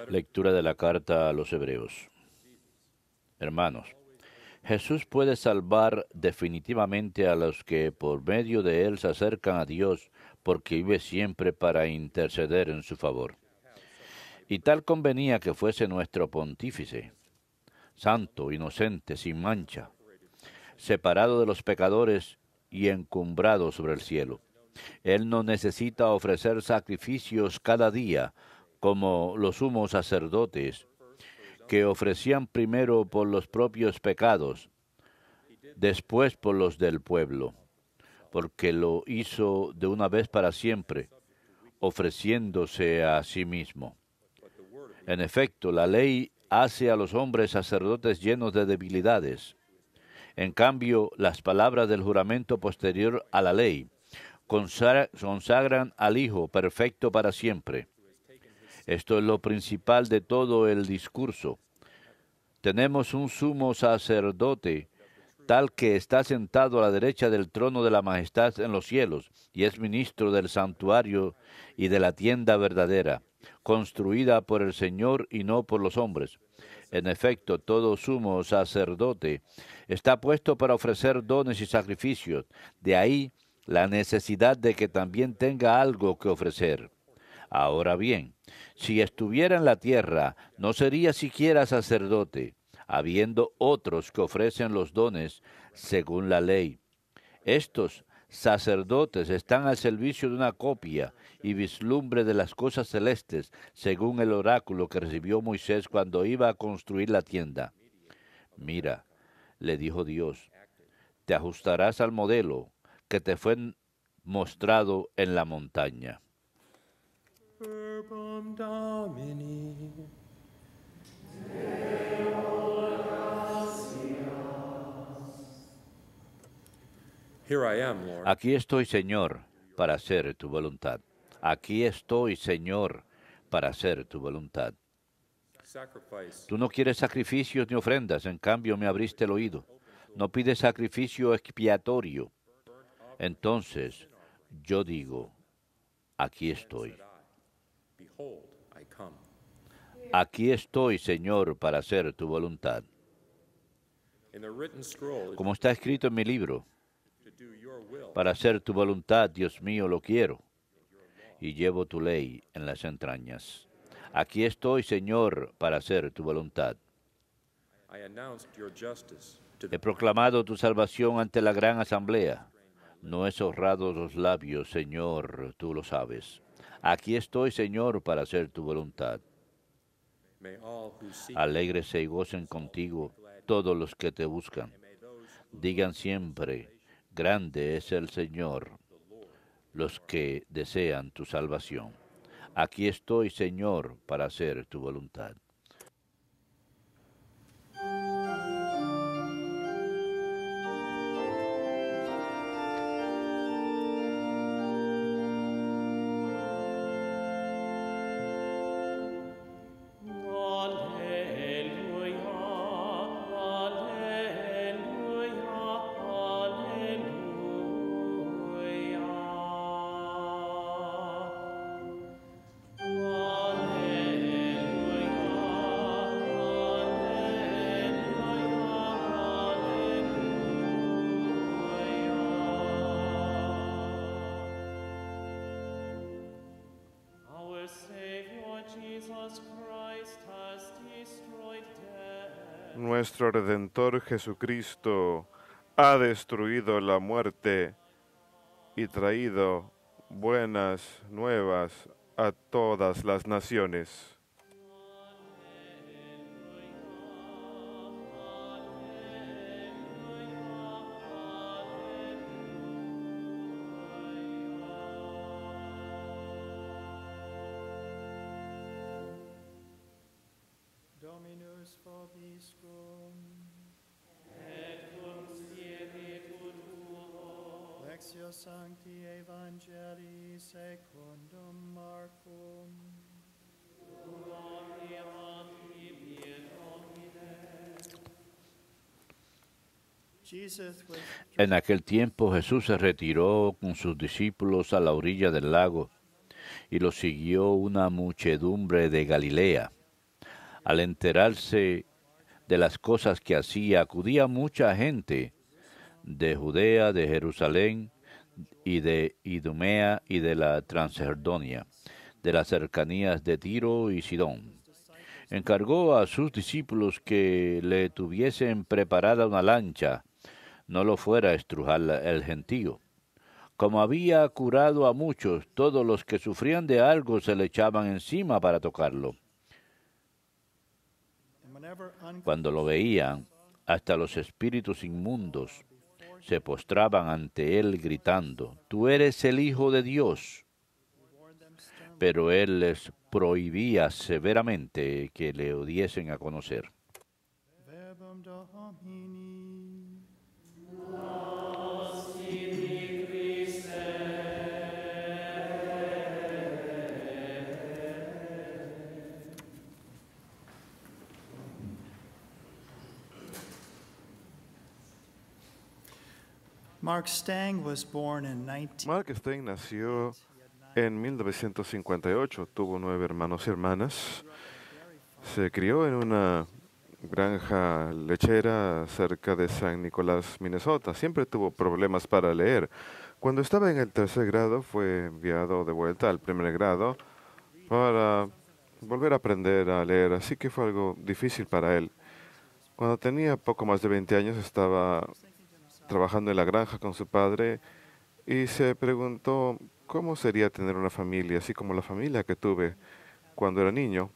Lectura de la carta a los Hebreos. Hermanos, Jesús puede salvar definitivamente a los que por medio de él se acercan a Dios, porque vive siempre para interceder en su favor. Y tal convenía que fuese nuestro pontífice, santo, inocente, sin mancha, separado de los pecadores y encumbrado sobre el cielo. Él no necesita ofrecer sacrificios cada día, como los sumos sacerdotes, que ofrecían primero por los propios pecados, después por los del pueblo, porque lo hizo de una vez para siempre, ofreciéndose a sí mismo. En efecto, la ley hace a los hombres sacerdotes llenos de debilidades. En cambio, las palabras del juramento posterior a la ley consagran al Hijo perfecto para siempre. Esto es lo principal de todo el discurso. Tenemos un sumo sacerdote, tal que está sentado a la derecha del trono de la majestad en los cielos, y es ministro del santuario y de la tienda verdadera, construida por el Señor y no por los hombres. En efecto, todo sumo sacerdote está puesto para ofrecer dones y sacrificios. De ahí la necesidad de que también tenga algo que ofrecer. Ahora bien, si estuviera en la tierra, no sería siquiera sacerdote, habiendo otros que ofrecen los dones según la ley. Estos sacerdotes están al servicio de una copia y vislumbre de las cosas celestes, según el oráculo que recibió Moisés cuando iba a construir la tienda. Mira, le dijo Dios, te ajustarás al modelo que te fue mostrado en la montaña. Verbum Domini. Here I am, Lord. Aquí estoy, Señor, para hacer tu voluntad. Aquí estoy, Señor, para hacer tu voluntad. Sacrifice. Tú no quieres sacrificios ni ofrendas, en cambio me abriste el oído. No pides sacrificio expiatorio. Entonces, yo digo, aquí estoy. Behold, I come. Aquí estoy, Señor, para hacer tu voluntad. In the written scroll, Como está escrito en mi libro, to do your will. para hacer tu voluntad, Dios mío, lo quiero. Y llevo tu ley en las entrañas. Aquí estoy, Señor, para hacer tu voluntad. I announced your justice to He the proclamado tu salvación ante la gran asamblea. No he honrado los labios, Señor, tú lo sabes. Aquí estoy, Señor, para hacer tu voluntad. May all who seek Alégrese y gocen contigo todos los que te buscan. Digan siempre, grande es el Señor, los que desean tu salvación. Aquí estoy, Señor, para hacer tu voluntad. Our Savior Jesus Christ has destroyed death. Nuestro Redentor Jesucristo ha destruido la muerte y traído buenas nuevas a todas las naciones. Dominus vobiscum. Et cum spiritu tuo. Lectio Sancti Evangelii secundum Marcum. Gloria tibi, Domine. Jesus was En aquel tiempo Jesús se retiró con sus discípulos a la orilla del lago, y lo siguió una muchedumbre de Galilea. Al enterarse de las cosas que hacía, acudía mucha gente de Judea, de Jerusalén y de Idumea y de la Transjordonia, de las cercanías de Tiro y Sidón. Encargó a sus discípulos que le tuviesen preparada una lancha, no lo fuera a estrujar el gentío. Como había curado a muchos, todos los que sufrían de algo se le echaban encima para tocarlo. Cuando lo veían, hasta los espíritus inmundos se postraban ante él gritando, «Tú eres el Hijo de Dios». Pero él les prohibía severamente que le diesen a conocer. Verbum Domini. Mark Stang was born in 19... Mark Stein nació en 1958, tuvo 9 hermanos y hermanas. Se crió en una granja lechera cerca de San Nicolás, Minnesota. Siempre tuvo problemas para leer. Cuando estaba en el 3er grado, fue enviado de vuelta al 1er grado para volver a aprender a leer, así que fue algo difícil para él. Cuando tenía poco más de 20 años, estaba trabajando en la granja con su padre y se preguntó cómo sería tener una familia, así como la familia que tuve cuando era niño.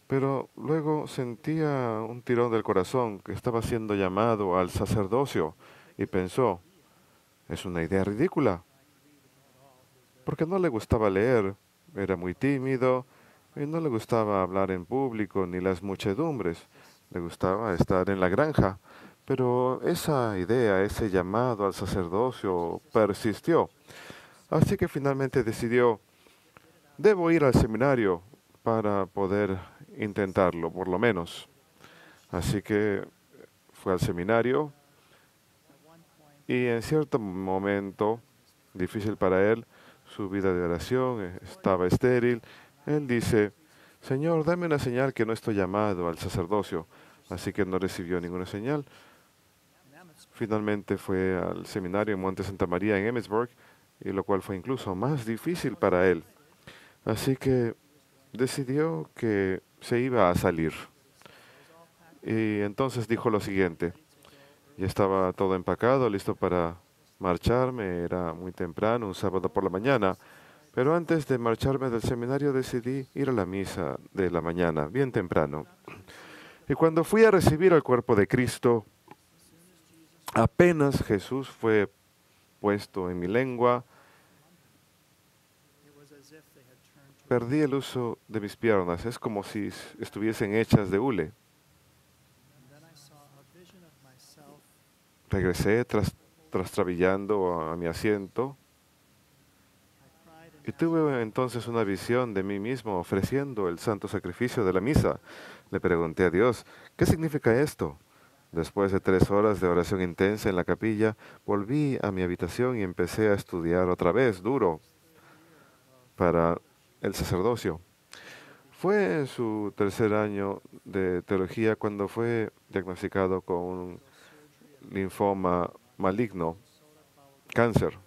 Pero luego sentía un tirón del corazón que estaba siendo llamado al sacerdocio y pensó, es una idea ridícula, porque no le gustaba leer, era muy tímido y no le gustaba hablar en público ni las muchedumbres, le gustaba estar en la granja. Pero esa idea, ese llamado al sacerdocio persistió. Así que finalmente decidió, debo ir al seminario para poder intentarlo, por lo menos. Así que fue al seminario y en cierto momento, difícil para él, su vida de oración estaba estéril. Él dice, Señor, dame una señal que no estoy llamado al sacerdocio. Así que no recibió ninguna señal. Finalmente fue al seminario en Monte Santa María en Emmitsburg, y lo cual fue incluso más difícil para él. Así que decidió que se iba a salir. Y entonces dijo lo siguiente, ya estaba todo empacado, listo para marcharme, era muy temprano, un sábado por la mañana, pero antes de marcharme del seminario decidí ir a la misa de la mañana, bien temprano. Y cuando fui a recibir el cuerpo de Cristo, apenas Jesús fue puesto en mi lengua, perdí el uso de mis piernas. Es como si estuviesen hechas de hule. Regresé trastabillando a mi asiento y tuve entonces una visión de mí mismo ofreciendo el santo sacrificio de la misa. Le pregunté a Dios, ¿qué significa esto? Después de 3 horas de oración intensa en la capilla, volví a mi habitación y empecé a estudiar otra vez, duro, para el sacerdocio. Fue en su 3er año de teología cuando fue diagnosticado con un linfoma maligno, cáncer.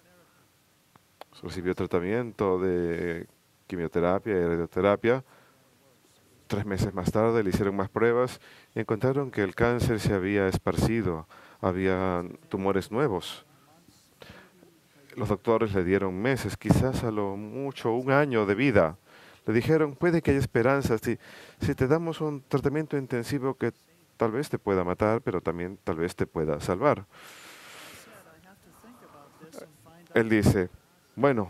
Recibió tratamiento de quimioterapia y radioterapia. 3 meses más tarde le hicieron más pruebas y encontraron que el cáncer se había esparcido, había tumores nuevos. Los doctores le dieron meses, quizás a lo mucho 1 año de vida. Le dijeron, puede que haya esperanza si te damos un tratamiento intensivo que tal vez te pueda matar, pero también tal vez te pueda salvar. Él dice, bueno,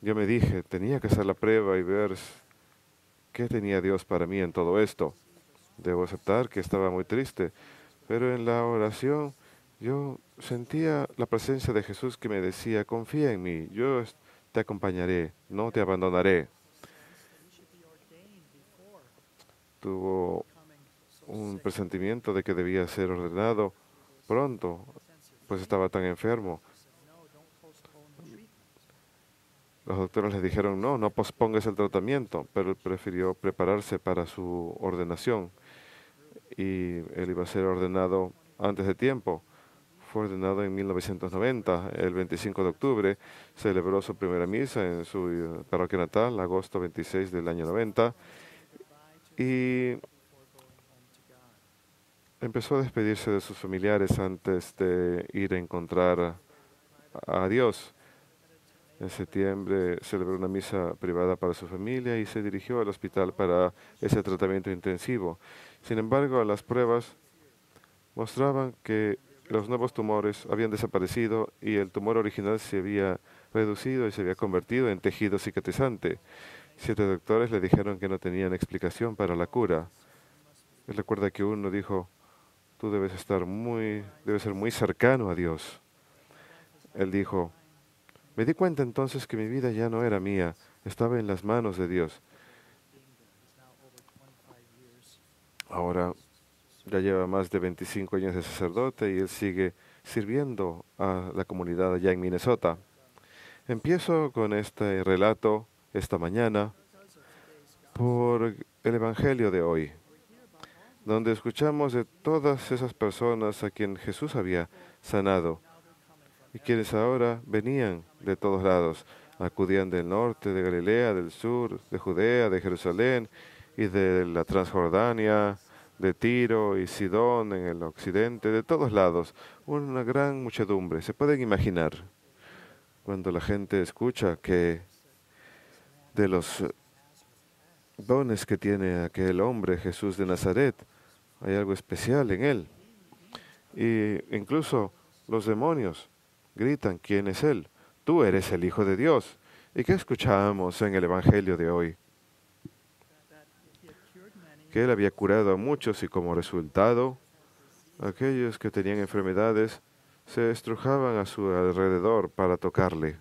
yo me dije, tenía que hacer la prueba y ver qué tenía Dios para mí en todo esto. Debo aceptar que estaba muy triste, pero en la oración yo sentía la presencia de Jesús que me decía, confía en mí, yo te acompañaré, no te abandonaré. Tuvo un presentimiento de que debía ser ordenado pronto, pues estaba tan enfermo. Los doctores le dijeron, no, no pospongas el tratamiento, pero él prefirió prepararse para su ordenación y él iba a ser ordenado antes de tiempo. Fue ordenado en 1990, el 25 de octubre, celebró su primera misa en su parroquia natal, agosto 26 del año 90, y empezó a despedirse de sus familiares antes de ir a encontrar a Dios. En septiembre celebró una misa privada para su familia y se dirigió al hospital para ese tratamiento intensivo. Sin embargo, las pruebas mostraban que los nuevos tumores habían desaparecido y el tumor original se había reducido y se había convertido en tejido cicatrizante. 7 doctores le dijeron que no tenían explicación para la cura. Él recuerda que uno dijo, tú debes ser muy cercano a Dios. Él dijo, me di cuenta entonces que mi vida ya no era mía, estaba en las manos de Dios. Ahora ya lleva más de 25 años de sacerdote y él sigue sirviendo a la comunidad allá en Minnesota. Empiezo con este relato esta mañana por el Evangelio de hoy, donde escuchamos de todas esas personas a quien Jesús había sanado y quienes ahora venían de todos lados, acudían del norte, de Galilea, del sur, de Judea, de Jerusalén y de la Transjordania, de Tiro y Sidón en el occidente, de todos lados, una gran muchedumbre. Se pueden imaginar cuando la gente escucha que de los dones que tiene aquel hombre, Jesús de Nazaret, hay algo especial en él. Y incluso los demonios gritan, ¿quién es él? Tú eres el Hijo de Dios. ¿Y qué escuchamos en el Evangelio de hoy? Que él había curado a muchos y como resultado, aquellos que tenían enfermedades se estrujaban a su alrededor para tocarle.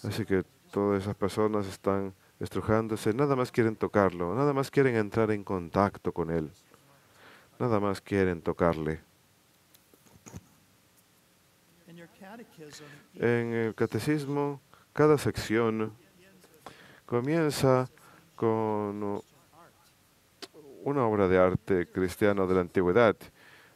Así que todas esas personas están estrujándose, nada más quieren tocarlo, nada más quieren entrar en contacto con él, nada más quieren tocarle. En el catecismo, cada sección comienza con una obra de arte cristiano de la antigüedad.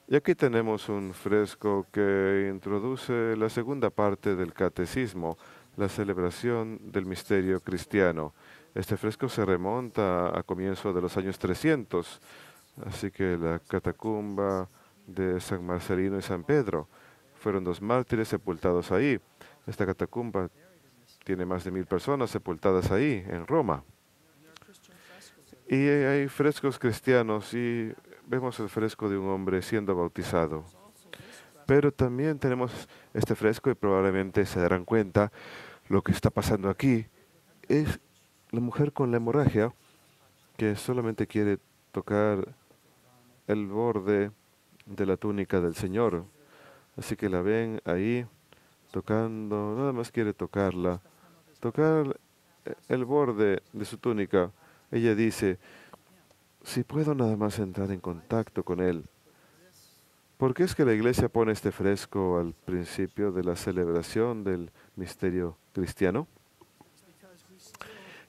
Y aquí tenemos un fresco que introduce la segunda parte del catecismo, la celebración del misterio cristiano. Este fresco se remonta a comienzos de los años 300, así que la catacumba de San Marcelino y San Pedro fueron 2 mártires sepultados ahí. Esta catacumba tiene más de 1000 personas sepultadas ahí, en Roma. Y hay frescos cristianos y vemos el fresco de un hombre siendo bautizado. Pero también tenemos este fresco y probablemente se darán cuenta lo que está pasando aquí es la mujer con la hemorragia que solamente quiere tocar el borde de la túnica del Señor. Así que la ven ahí tocando, nada más quiere tocarla, tocar el borde de su túnica. Ella dice, si puedo nada más entrar en contacto con Él. ¿Por qué es que la iglesia pone este fresco al principio de la celebración del misterio cristiano?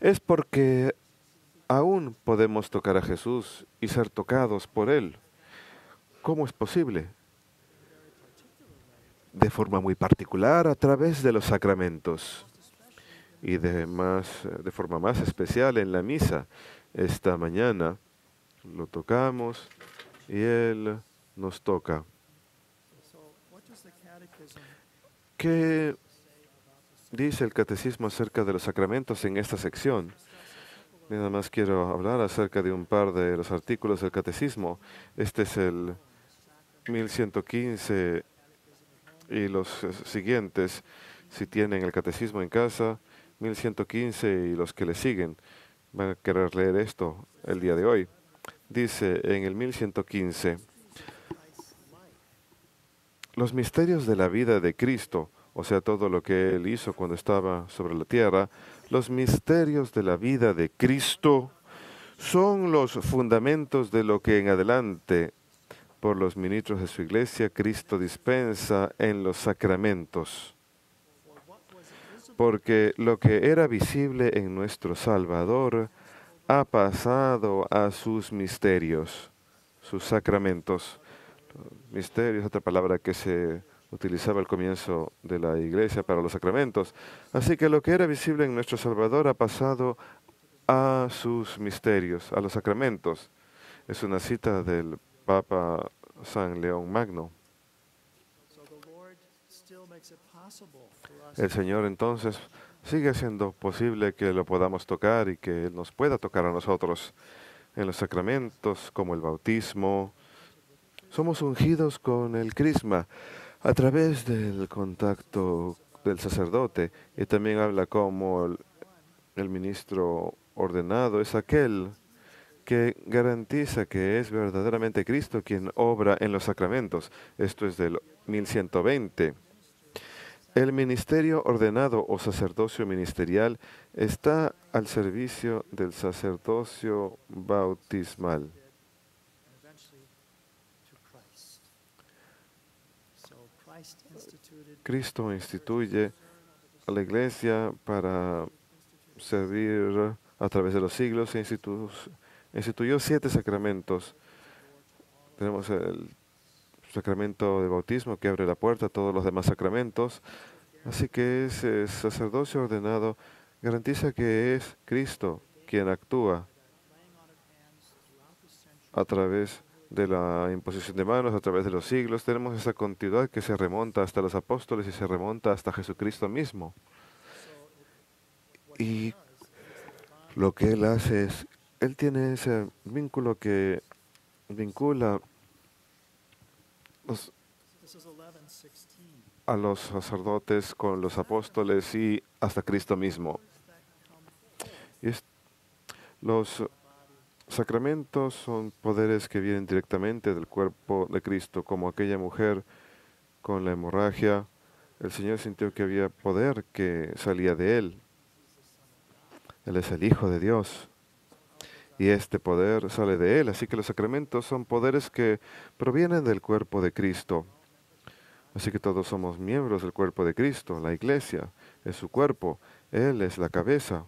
Es porque aún podemos tocar a Jesús y ser tocados por Él. ¿Cómo es posible? De forma muy particular a través de los sacramentos y de forma más especial en la misa. Esta mañana lo tocamos y Él nos toca. ¿Qué dice el catecismo acerca de los sacramentos en esta sección? Nada más quiero hablar acerca de un par de los artículos del catecismo. Este es el 1115 y los siguientes. Si tienen el catecismo en casa, 1115 y los que le siguen van a querer leer esto el día de hoy. Dice en el 1115, los misterios de la vida de Cristo, o sea, todo lo que Él hizo cuando estaba sobre la tierra, los misterios de la vida de Cristo son los fundamentos de lo que en adelante, por los ministros de su iglesia, Cristo dispensa en los sacramentos. porque lo que era visible en nuestro Salvador ha pasado a sus misterios, sus sacramentos. Misterios, otra palabra que se utilizaba al comienzo de la iglesia para los sacramentos. Así que lo que era visible en nuestro Salvador ha pasado a sus misterios, a los sacramentos. Es una cita del Papa San León Magno. El Señor entonces sigue haciendo posible que lo podamos tocar y que Él nos pueda tocar a nosotros en los sacramentos como el bautismo. Somos ungidos con el crisma a través del contacto del sacerdote, y también habla como el ministro ordenado es aquel que garantiza que es verdaderamente Cristo quien obra en los sacramentos. Esto es del 1120. El ministerio ordenado o sacerdocio ministerial está al servicio del sacerdocio bautismal. Cristo instituye a la Iglesia para servir a través de los siglos e instituyó 7 sacramentos. Tenemos el sacramento de bautismo que abre la puerta a todos los demás sacramentos. Así que ese sacerdocio ordenado garantiza que es Cristo quien actúa a través de la imposición de manos, a través de los siglos. Tenemos esa continuidad que se remonta hasta los apóstoles y se remonta hasta Jesucristo mismo. Y lo que Él hace es, Él tiene ese vínculo que vincula a los sacerdotes con los apóstoles y hasta Cristo mismo. Y los sacramentos son poderes que vienen directamente del cuerpo de Cristo, como aquella mujer con la hemorragia. El Señor sintió que había poder que salía de Él. Él es el Hijo de Dios y este poder sale de Él. Así que los sacramentos son poderes que provienen del cuerpo de Cristo. Así que todos somos miembros del cuerpo de Cristo. La Iglesia es su cuerpo. Él es la cabeza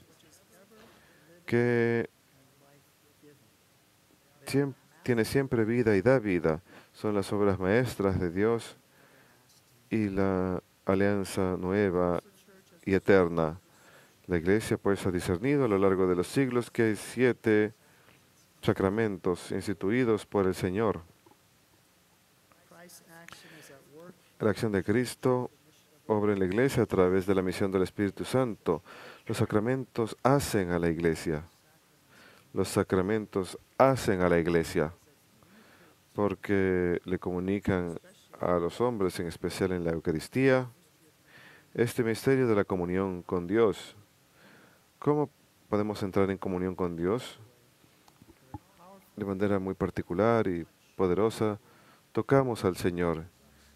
que tiene siempre vida y da vida. Son las obras maestras de Dios y la alianza nueva y eterna. La Iglesia pues ha discernido a lo largo de los siglos que hay 7 sacramentos instituidos por el Señor. La acción de Cristo obra en la Iglesia a través de la misión del Espíritu Santo. Los sacramentos hacen a la Iglesia. Los sacramentos hacen a la Iglesia porque le comunican a los hombres, en especial en la Eucaristía, este misterio de la comunión con Dios. ¿Cómo podemos entrar en comunión con Dios? De manera muy particular y poderosa, tocamos al Señor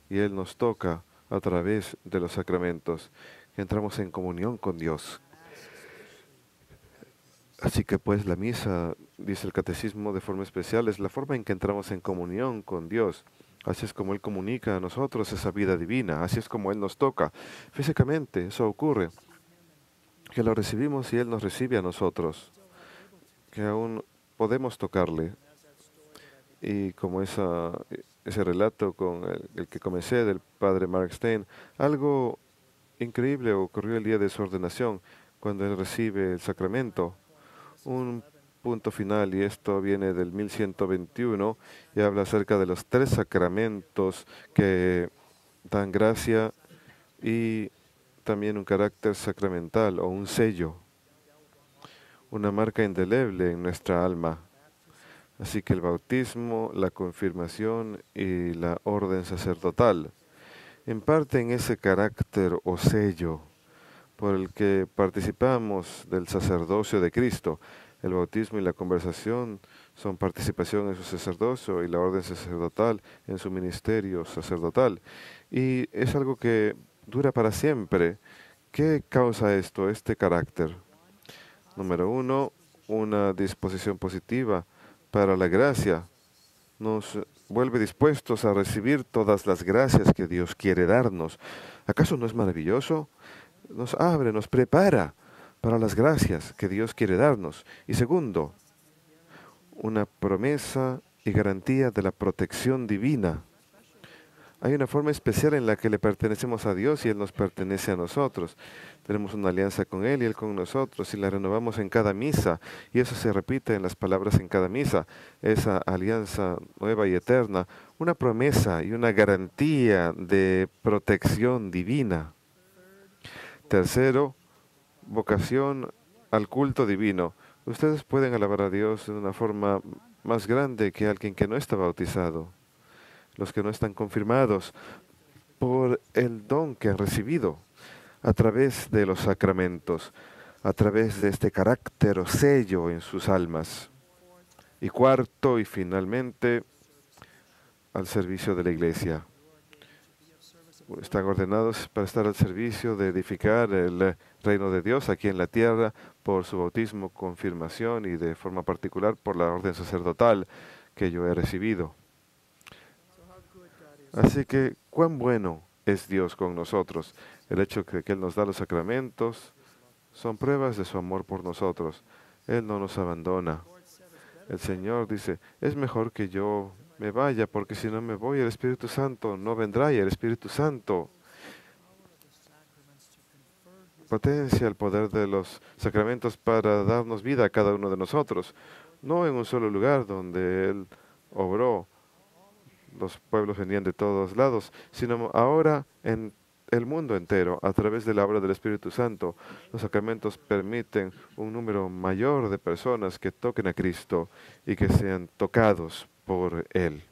y Él nos toca a través de los sacramentos. Entramos en comunión con Dios. Así que pues la misa, dice el catecismo de forma especial, es la forma en que entramos en comunión con Dios. Así es como Él comunica a nosotros esa vida divina. Así es como Él nos toca. Físicamente eso ocurre, que lo recibimos y Él nos recibe a nosotros, que aún podemos tocarle. Y como ese relato con el que comencé del padre Mark Stein, algo increíble ocurrió el día de su ordenación, cuando él recibe el sacramento. Un punto final, y esto viene del 1121, y habla acerca de los 3 sacramentos que dan gracia y también un carácter sacramental o un sello, una marca indeleble en nuestra alma. Así que el bautismo, la confirmación y la orden sacerdotal imparten ese carácter o sello por el que participamos del sacerdocio de Cristo. El bautismo y la conversación son participación en su sacerdocio y la orden sacerdotal en su ministerio sacerdotal. Y es algo que dura para siempre. ¿Qué causa esto, este carácter? Número 1, una disposición positiva para la gracia. Nos vuelve dispuestos a recibir todas las gracias que Dios quiere darnos. ¿Acaso no es maravilloso? nos abre, nos prepara para las gracias que Dios quiere darnos. Y segundo, una promesa y garantía de la protección divina. Hay una forma especial en la que le pertenecemos a Dios y Él nos pertenece a nosotros. Tenemos una alianza con Él y Él con nosotros y la renovamos en cada misa. Y eso se repite en las palabras en cada misa. Esa alianza nueva y eterna, una promesa y una garantía de protección divina. Tercero, vocación al culto divino. Ustedes pueden alabar a Dios de una forma más grande que alguien que no está bautizado. Los que no están confirmados por el don que han recibido a través de los sacramentos, a través de este carácter o sello en sus almas. Y cuarto y finalmente, al servicio de la iglesia. Están ordenados para estar al servicio de edificar el reino de Dios aquí en la tierra por su bautismo, confirmación y de forma particular por la orden sacerdotal que yo he recibido. Así que, cuán bueno es Dios con nosotros. El hecho de que Él nos da los sacramentos son pruebas de su amor por nosotros. Él no nos abandona. El Señor dice, es mejor que yo me vaya, porque si no me voy, el Espíritu Santo no vendrá, y el Espíritu Santo potencia el poder de los sacramentos para darnos vida a cada uno de nosotros. No en un solo lugar donde Él obró, los pueblos venían de todos lados, sino ahora en el mundo entero, a través de la obra del Espíritu Santo. Los sacramentos permiten un número mayor de personas que toquen a Cristo y que sean tocados por Él.